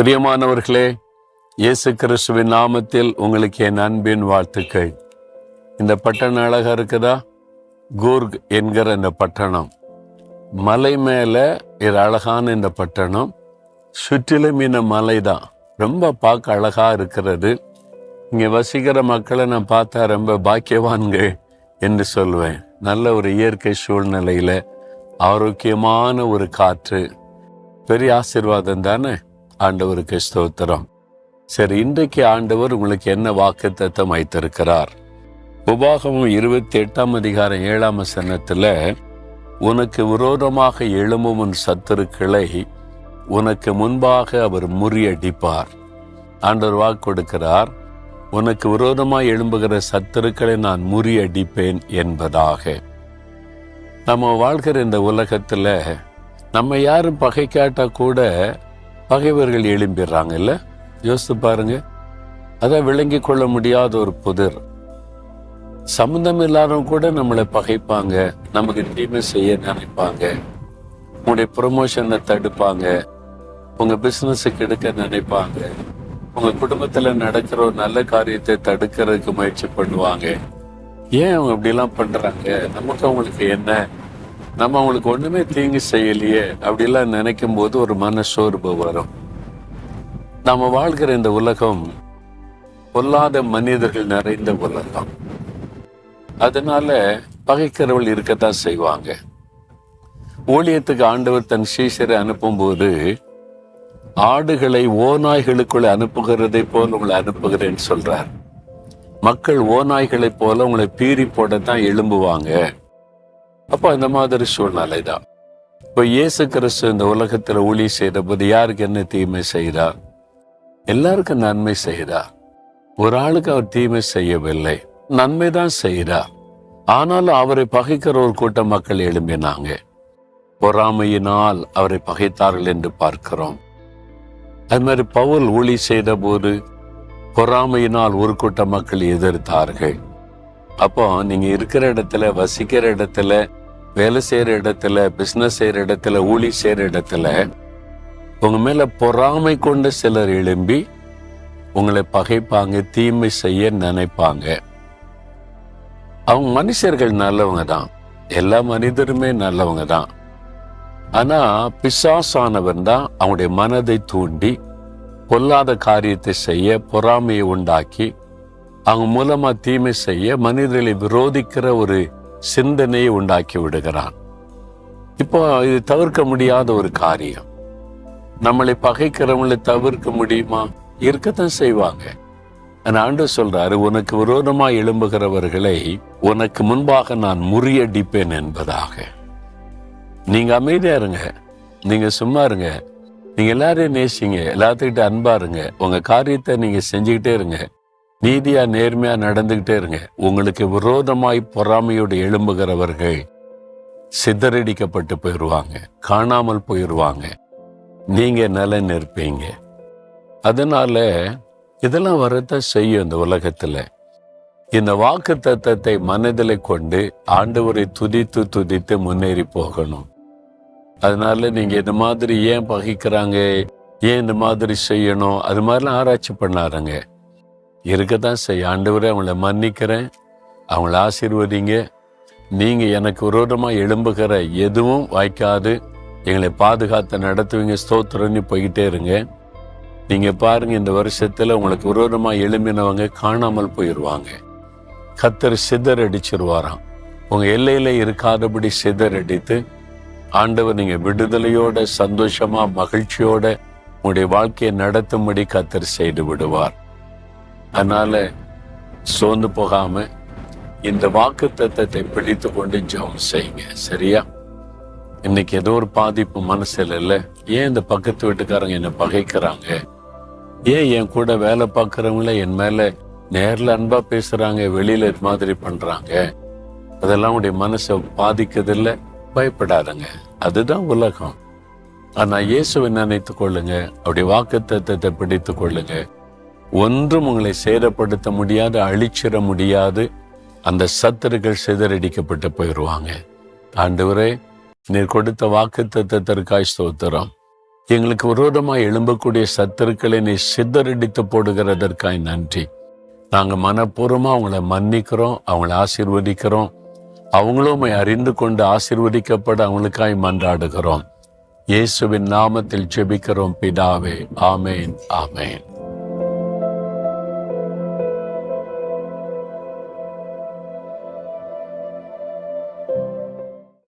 பிரியமானவர்களே, இயேசு கிறிஸ்துவின் நாமத்தில் உங்களுக்கு என் அன்பின் வாழ்த்துக்கள். இந்த பட்டணம் அழகா இருக்குதா? கூர்க் என்கிற இந்த பட்டணம் மலை மேலே இது அழகான இந்த பட்டணம். சுற்றிலும் இந்த மலை தான் ரொம்ப பார்க்க அழகா இருக்கிறது. இங்கே வசிக்கிற மக்களை நான் பார்த்தா ரொம்ப பாக்கியவான்கள் என்று சொல்வேன். நல்ல ஒரு இயற்கை சூழ்நிலையில் ஆரோக்கியமான ஒரு காற்று, பெரிய ஆசீர்வாதம் தானே. ஆண்டவருக்கு ஸ்தோத்திரம். சரி, இன்றைக்கு ஆண்டவர் உங்களுக்கு என்ன வாக்குத்தத்தம் வைத்திருக்கிறார்? உபாகமம் 28 அதிகாரம் 7 வசனத்துல, உனக்கு விரோதமாக எழும்பும் உன் சத்துருக்களை உனக்கு முன்பாக அவர் முறியடிப்பார். ஆண்டவர் வாக்கு கொடுக்கிறார், உனக்கு விரோதமாக எழும்புகிற சத்துருக்களை நான் முறியடிப்பேன் என்பதாக. நம்ம வாழ்கிற இந்த உலகத்துல நம்ம யாரும் பகைக்காட்டா கூட பகைவர்கள் எழும்பிடுறாங்க இல்ல? யோசித்து பாருங்க. அதான் விளங்கி கொள்ள முடியாத ஒரு புதிர். சம்பந்தம் இல்லாதவங்க கூட நம்மளை பகைப்பாங்க, நமக்கு தீமை செய்ய நினைப்பாங்க, உங்களுடைய ப்ரொமோஷனை தடுப்பாங்க, உங்க பிசினஸுக்கு எடுக்க நினைப்பாங்க, உங்க குடும்பத்துல நடக்கிற ஒரு நல்ல காரியத்தை தடுக்கிறதுக்கு முயற்சி பண்ணுவாங்க. ஏன் அவங்க அப்படிலாம் பண்றாங்க? நமக்கு அவங்களுக்கு என்ன? நம்ம அவங்களுக்கு ஒண்ணுமே தீங்கு செய்யலையே அப்படிலாம் நினைக்கும் போது ஒரு மனசோர்வு வரும். நம்ம வாழ்கிற இந்த உலகம் பொல்லாத மனிதர்கள் நிறைந்த உலகம். அதனால பகைக்கிறவர்கள் இருக்கத்தான் செய்வாங்க. ஊழியத்துக்கு ஆண்டவர் தன் சீஷரை அனுப்பும் போது, ஆடுகளை ஓநாய்களுக்குள்ள அனுப்புகிறதை போல உங்களை அனுப்புகிறேன்னு சொல்றார். மக்கள் ஓநாய்களை போல உங்களை பீறி போடத்தான் எழும்புவாங்க. அப்போ இந்த மாதிரி சூழ்நிலை தான். இப்போ இயேசு கிறிஸ்து இந்த உலகத்துல ஊழியம் செய்த போது யாருக்கு என்ன தீமை செய்தார்? எல்லாருக்கும் நன்மை செய்தார். ஒரு ஆளுக்கு அவர் தீமை செய்யவில்லை, நன்மை தான் செய்தார். ஆனாலும் அவரை பகைக்கிற ஒரு கூட்ட மக்கள் எழும்பினாங்க. பொறாமையினால் அவரை பகைத்தார்கள் என்று பார்க்கிறோம். அது மாதிரி பவுல் ஊழியம் செய்த போது பொறாமையினால் ஒரு கூட்ட மக்கள் எதிர்த்தார்கள். அப்போ நீங்க இருக்கிற இடத்துல, வசிக்கிற இடத்துல, வேலை செய்யற இடத்துல, பிசினஸ் செய்யற இடத்துல, ஊழி செய்யற இடத்துல உங்க மேல பொறாமை கொண்டு சிலர் எழும்பி உங்களை பகைப்பாங்க, தீமை செய்ய நினைப்பாங்க. அவங்க மனுஷர்கள் நல்லவங்க தான், எல்லா மனிதருமே நல்லவங்க தான். ஆனா பிசாசானவன் தான் அவங்களுடைய மனதை தூண்டி பொல்லாத காரியத்தை செய்ய, பொறாமையை உண்டாக்கி அவங்க மூலமா தீமை செய்ய, மனிதர்களை விரோதிக்கிற ஒரு சிந்தனையை உண்டாக்கி விடுகிறான். இப்போ இது தவிர்க்க முடியாத ஒரு காரியம். நம்மளை பகைக்கிறவங்களை தவிர்க்க முடியுமா? இருக்கத்தான் செய்வாங்க. ஆண்டவர் சொல்றாரு, உனக்கு விரோதமா எழும்புகிறவர்களை உனக்கு முன்பாக நான் முறியடிப்பேன் என்பதாக. நீங்க அமைதியா இருங்க, நீங்க சும்மா இருங்க, நீங்க எல்லாரையும் நேசிங்க, எல்லாத்துக்கிட்ட அன்பா இருங்க, உங்க காரியத்தை நீங்க செஞ்சுக்கிட்டே இருங்க, நீதியா நேர்மையா நடந்துகிட்டே இருங்க. உங்களுக்கு விரோதமாய் பொறாமையோடு எழும்புகிறவர்கள் சிதறடிக்கப்பட்டு போயிடுவாங்க, காணாமல் போயிடுவாங்க, நீங்க நலன் இருப்பீங்க. அதனால இதெல்லாம் வரத்தான் செய்யும். இந்த உலகத்துல இந்த வாக்கு தத்தத்தை மனதில் கொண்டு ஆண்டவரை துதித்து துதித்து முன்னேறி போகணும். அதனால நீங்க இந்த மாதிரி ஏன் பகைக்கிறாங்க, ஏன் இந்த மாதிரி செய்யணும், அது மாதிரிலாம் ஆராய்ச்சி பண்ணாருங்க. இருக்கத்தான் செய்ய. ஆண்டவரே, அவங்கள மன்னிக்கிறேன், அவங்கள ஆசீர்வதிங்க, நீங்க எனக்கு விரோதமா எழும்புகிற எதுவும் வாய்க்காது எங்களை பாதுகாத்து நடத்துவீங்க, ஸ்தோத்திரம்னு போய்கிட்டே இருங்க. நீங்க பாருங்க, இந்த வருஷத்துல உங்களுக்கு விரோதமா எழும்பினவங்க காணாமல் போயிடுவாங்க. கர்த்தர் சிதறடிச்சிருவாராம். உங்க எல்லையில இருக்காதபடி சிதறடித்து ஆண்டவர் நீங்க விடுதலையோட, சந்தோஷமா, மகிழ்ச்சியோட உங்களுடைய வாழ்க்கையை நடத்தும்படி கர்த்தர் செய்து விடுவார். அதனால சோர்ந்து போகாம இந்த வாக்கு தத்தத்தை பிடித்து கொண்டு ஜெபம் செய்யுங்க. சரியா? இன்னைக்கு ஏதோ ஒரு பாதிப்பு மனசுல இல்ல, ஏன் இந்த பக்கத்து வீட்டுக்காரங்க என்ன பகைக்கிறாங்க, ஏன் என் கூட வேலை பார்க்கறவங்கள என் மேல நேர்ல அன்பா பேசுறாங்க, வெளியில இது மாதிரி பண்றாங்க, அதெல்லாம் உடைய மனசை பாதிக்குதில்ல? பயப்படாதுங்க, அதுதான் உலகம். ஆனா இயேசுவை நினைத்து கொள்ளுங்க, அப்படி வாக்கு தத்தத்தை பிடித்து கொள்ளுங்க. ஒன்றும் உங்களை சேதப்படுத்த முடியாது, அழிச்சிட முடியாது. அந்த சத்துருக்கள் சிதறடிக்கப்பட்டு போயிடுவாங்க. ஆண்டவரே, நீர் கொடுத்த வாக்குத்தத்தத்திற்காய் ஸ்தோத்திரம். எங்களுக்கு விரோதமாக எழும்பக்கூடிய சத்துருக்களை நீ சிதறடித்து போடுகிறதற்காய் நன்றி. நாங்கள் மனப்பூர்வமாக அவங்கள மன்னிக்கிறோம், அவங்கள ஆசீர்வதிக்கிறோம். அவங்களும் அறிந்து கொண்டு ஆசீர்வதிக்கப்பட அவங்களுக்காய் மன்றாடுகிறோம். இயேசுவின் நாமத்தில் ஜெபிக்கிறோம் பிதாவே. ஆமேன், ஆமேன்.